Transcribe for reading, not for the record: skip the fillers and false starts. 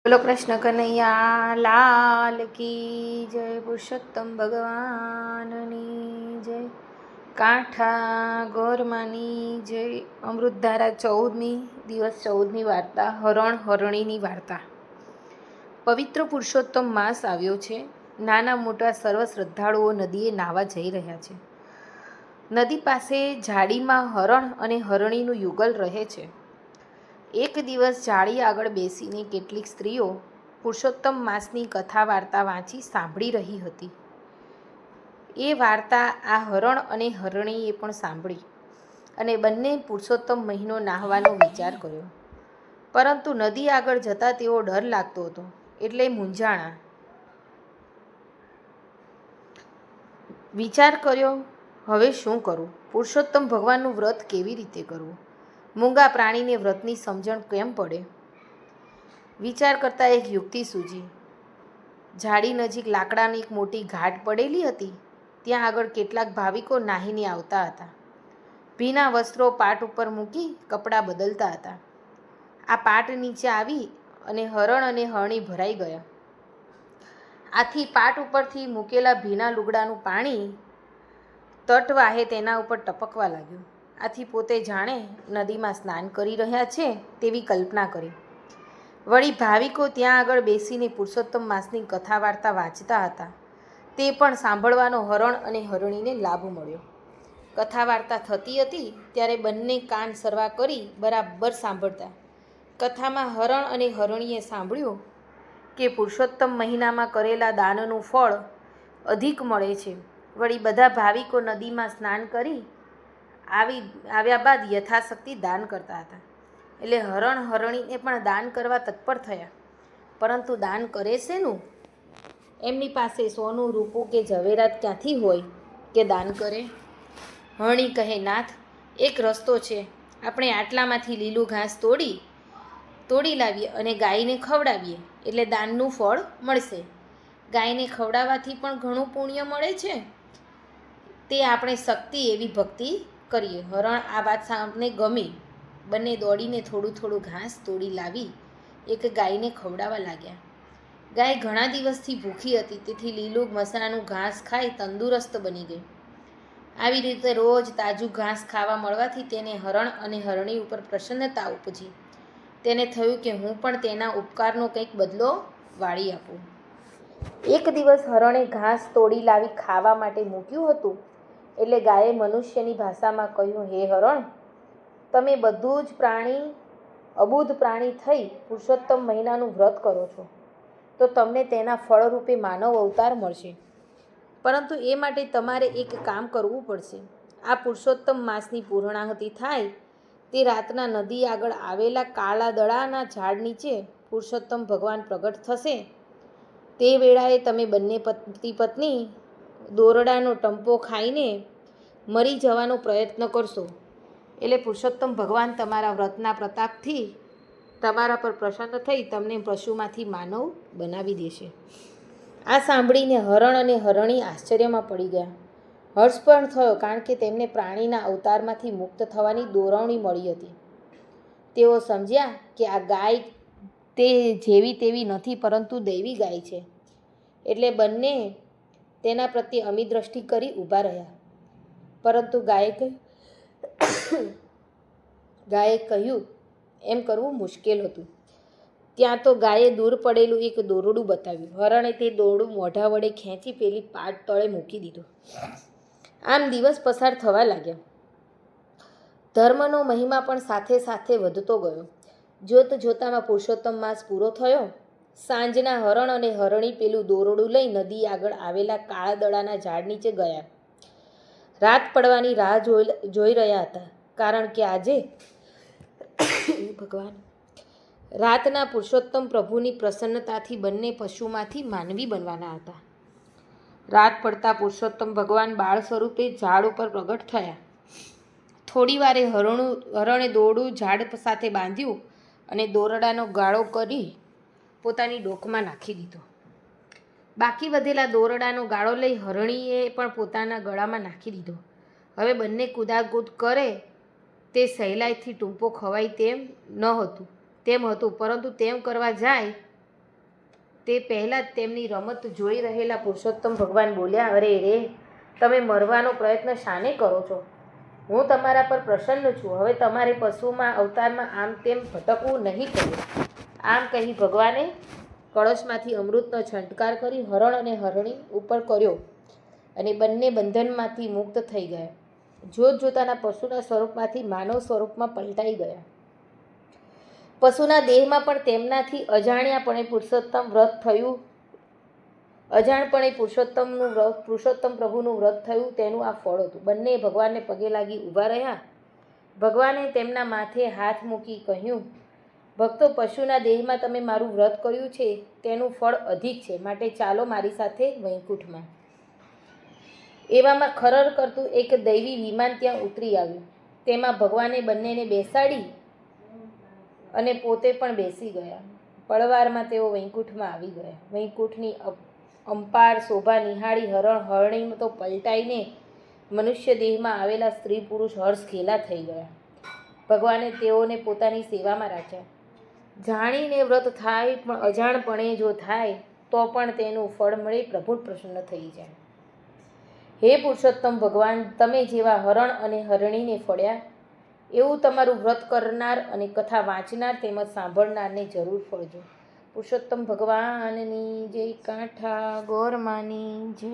બોલો કૃષ્ણ કનૈયા લાલ કી જય, પુરુષોત્તમ ભગવાનની જય, કાંઠા ગોરમાની જય. અમૃતધારા 14મી દિવસ 14મી વાર્તા, હરણ હરણીની વાર્તા. પવિત્ર પુરુષોત્તમ માસ આવ્યો છે. નાના મોટા સર્વ શ્રદ્ધાળુઓ નદીએ નાહવા જઈ રહ્યા છે. નદી પાસે ઝાડીમાં હરણ અને હરણીનું યુગલ રહે છે. એક દિવસ જાળી આગળ બેસીને કેટલીક સ્ત્રીઓ પુરુષોત્તમ માસની કથા વાર્તા વાંચી સાંભળી રહી હતી. એ વાર્તા આ હરણ અને હરણીએ પણ સાંભળી અને બંને પુરુષોત્તમ મહિનો નાહવાનો વિચાર કર્યો. પરંતુ નદી આગળ જતાં તેઓ ડર લાગતો હતો એટલે મૂંઝાણા. વિચાર કર્યો, હવે શું કરું? પુરુષોત્તમ ભગવાનનું વ્રત કેવી રીતે કરવું? મૂંગા પ્રાણીને વ્રતની સમજણ કેમ પડે? વિચાર કરતાં એક યુક્તિ સૂજી. ઝાડી નજીક લાકડાની એક મોટી ઘાટ પડેલી હતી. ત્યાં આગળ કેટલાક ભાવિકો નાહીને આવતા હતા. ભીના વસ્ત્રો પાટ ઉપર મૂકી કપડાં બદલતા હતા. આ પાટ નીચે આવી અને હરણ અને હરણી ભરાઈ ગયા. આથી પાટ ઉપરથી મૂકેલા ભીના લુગડાનું પાણી તટવાહે તેના ઉપર ટપકવા લાગ્યું. આથી પોતે જાણે નદીમાં સ્નાન કરી રહ્યા છે તેવી કલ્પના કરી. વળી ભાવિકો ત્યાં આગળ બેસીને પુરુષોત્તમ માસની કથા વાર્તા વાંચતા હતા. તે પણ સાંભળવાનો હરણ અને હરણીને લાભ મળ્યો. કથા વાર્તા થતી હતી ત્યારે બંને કાન સરવા કરી બરાબર સાંભળતા. કથામાં હરણ અને હરણીએ સાંભળ્યું કે પુરુષોત્તમ મહિનામાં કરેલા દાનનું ફળ અધિક મળે છે. વળી બધા ભાવિકો નદીમાં સ્નાન કરી આવ્યા બાદ યથાશક્તિ દાન કરતા હતા. એટલે હરણ હરણીને પણ દાન કરવા તત્પર થયા. પરંતુ દાન કરે શેનું? એમની પાસે સોનું રૂપું કે ઝવેરાત ક્યાંથી હોય કે દાન કરે? હરણી કહે, નાથ, એક રસ્તો છે. આપણે આટલામાંથી લીલું ઘાસ તોડી લાવીએ અને ગાયને ખવડાવીએ એટલે દાનનું ફળ મળશે. ગાયને ખવડાવવાથી પણ ઘણું પુણ્ય મળે છે. તે આપણે શક્તિ એવી ભક્તિ કરીએ. હરણ આ વાત સાંભળીને ગમી. બંને દોડીને થોડું થોડું ઘાસ તોડી લાવી એક ગાયને ખવડાવવા લાગ્યા. ગાય ઘણા દિવસથી ભૂખી હતી, તેથી લીલું મસણાનું ઘાસ ખાઈ તંદુરસ્ત બની ગઈ. આવી રીતે રોજ તાજું ઘાસ ખાવા મળવાથી તેને હરણ અને હરણી ઉપર પ્રસન્નતા ઉપજી. તેને થયું કે હું પણ તેના ઉપકારનો કંઈક બદલો વાળી આપું. એક દિવસ હરણે ઘાસ તોડી લાવી ખાવા માટે મૂક્યું હતું એટલે ગાયે મનુષ્યની ભાષામાં કહ્યું, હે હરણ, તમે બધું જ અબુધ પ્રાણી થઈ પુરુષોત્તમ મહિનાનું વ્રત કરો છો તો તમને તેના ફળરૂપે માનવ અવતાર મળશે. પરંતુ એ માટે તમારે એક કામ કરવું પડશે. આ પુરુષોત્તમ માસની પૂર્ણાહુતિ થાય તે રાતના નદી આગળ આવેલા કાળા દડાના ઝાડ નીચે પુરુષોત્તમ ભગવાન પ્રગટ થશે. તે વેળાએ તમે બંને પતિ પત્ની દોરડાનો ટંપો ખાઈને મરી જવાનો પ્રયત્ન કરશો. એટલે પુરુષોત્તમ ભગવાન તમારા વ્રતના પ્રતાપથી તમારા પર પ્રસન્ન થઈ તમને પશુમાંથી માનવ બનાવી દેશે. આ સાંભળીને હરણ અને હરણી આશ્ચર્યમાં પડી ગયા. હર્ષ પણ થયો, કારણ કે તેમને પ્રાણીના અવતારમાંથી મુક્ત થવાની દોરવણી મળી હતી. તેઓ સમજ્યા કે આ ગાય તે જેવી તેવી નથી, પરંતુ દૈવી ગાય છે. એટલે બંને તેના પ્રત્યે અમી દ્રષ્ટિ કરી ઊભા રહ્યા. પરંતુ ગાયે કહ્યું એમ કરવું મુશ્કેલ હતું. ત્યાં તો ગાયે દૂર પડેલું એક દોરડું બતાવ્યું. હરણે તે દોરડું મોઢા વડે ખેંચી પેલી પાટ તળે મૂકી દીધું. આમ દિવસ પસાર થવા લાગ્યા. ધર્મનો મહિમા પણ સાથે સાથે વધતો ગયો. જોત જોતામાં પુરુષોત્તમ માસ પૂરો થયો. સાંજના હરણ અને હરણી પેલું દોરડું લઈ નદી આગળ આવેલા કાળા દડાના ઝાડ નીચે ગયા. રાત પડવાની રાહ જોઈ રહ્યા હતા, કારણ કે આજે રાતના પુરુષોત્તમ પ્રભુની પ્રસન્નતાથી બંને પશુમાંથી માનવી બનવાના હતા. રાત પડતા પુરુષોત્તમ ભગવાન બાળ સ્વરૂપે ઝાડ ઉપર પ્રગટ થયા. થોડી વારે હરણે દોરડું ઝાડ સાથે બાંધ્યું અને દોરડાનો ગાળો કરી પોતાની ડોકમાં નાખી દીધો. બાકી વધેલા દોરડાનો ગાળો લઈ હરણીએ પણ પોતાના ગળામાં નાખી દીધો. હવે બંને કૂદાકૂદ કરે તે સહેલાઈથી ટૂંપો ખવાય તેમ હતું, પરંતુ તેમ કરવા જાય તે પહેલાં જ તેમની રમત જોઈ રહેલા પુરુષોત્તમ ભગવાન બોલ્યા, અરે રે, તમે મરવાનો પ્રયત્ન શાને કરો છો? હું તમારા પર પ્રસન્ન છું. હવે તમારે પશુમાં અવતારમાં આમ તેમ ભટકવું નહીં કહ્યું. આમ કહી ભગવાને કળશમાંથી અમૃતનો છંટકાર કરી હરણ અને હરણી ઉપર કર્યો અને બંને બંધનમાંથી મુક્ત થઈ ગયા. જોત જોતાના પશુના સ્વરૂપમાંથી માનવ સ્વરૂપમાં પલટાઈ ગયા. પશુના દેહમાં પણ તેમનાથી અજાણ્યાપણે પુરુષોત્તમ વ્રત થયું. અજાણપણે પુરુષોત્તમ પ્રભુનું વ્રત થયું. તેનું આ ફળ હતું. બંને ભગવાનને પગે લાગી ઊભા રહ્યા. ભગવાને તેમના માથે હાથ મૂકી કહ્યું, ભક્તો, પશુના દેહમાં તમે મારું વ્રત કર્યું છે તેનું ફળ અધિક છે, માટે ચાલો મારી સાથે વૈકુંઠમાં. એવામાં ખરર કરતું એક દૈવી વિમાન ત્યાં ઉતરી આવ્યું. તેમાં ભગવાને બંનેને બેસાડી અને પોતે પણ બેસી ગયા. પળવારમાં તેઓ વૈકુંઠમાં આવી ગયા. વૈકુંઠની અપાર શોભા નિહાળી હરણ હરણી તો પલટાઈને મનુષ્ય દેહમાં આવેલા સ્ત્રી પુરુષ હર્ષ ઘેલા થઈ ગયા. ભગવાને તેઓને પોતાની સેવામાં રાખ્યા. જાણીને વ્રત થાય પણ અજાણપણે જો થાય તો પણ તેનું ફળ મળે, પ્રભુ પ્રસન્ન થઈ જાય. હે પુરુષોત્તમ ભગવાન, તમે જેવા હરણ અને હરણીને ફળ્યા એવું તમારું વ્રત કરનાર અને કથા વાંચનાર તેમજ સાંભળનારને જરૂર ફળજો. પુરુષોત્તમ ભગવાનની જય. કાંઠા ગોરમાની જય.